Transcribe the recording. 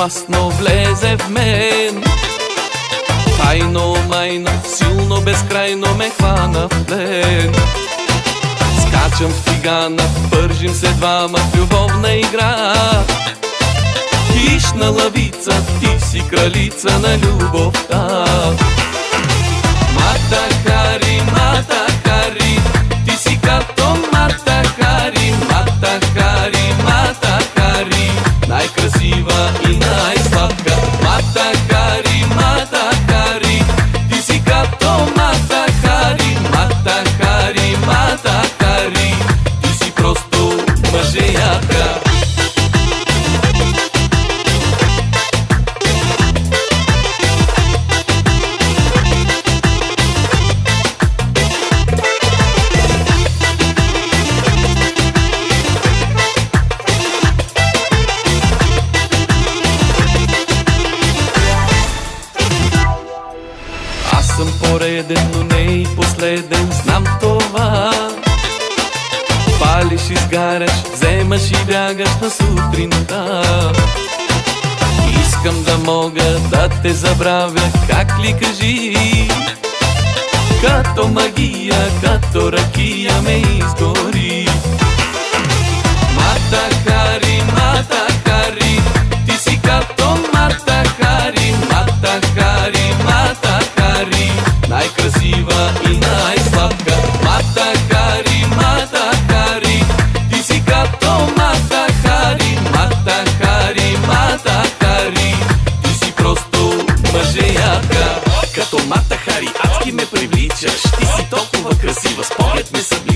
опасно влезе в мен. Тайно, майно, силно, безкрайно ме хвана в плен. Скачам в тигана, пържим се двама в любовна игра. Хищна лъвица, ти си кралица на любовта. Мата Хари, ти си като Мата Хари, най-красива и най-сладка. Мата Хари, ти си като Мата Хари, ти си просто мъжеятка. Съм пореден, но не и последен, знам това. Палиш, изгаряш, вземаш и бягаш на сутринта. Искам да мога да те забравя, как ли кажи? Като магия, като ракия ме изгори. Мата Хари, ти си като Мата Хари, най-красива и най-сладка. Мата Хари, ти си като Мата Хари, ти си просто мъжеятка. Като Мата Хари, адски ме привличаш, ти си толкова красива, с поглед ме събличаш.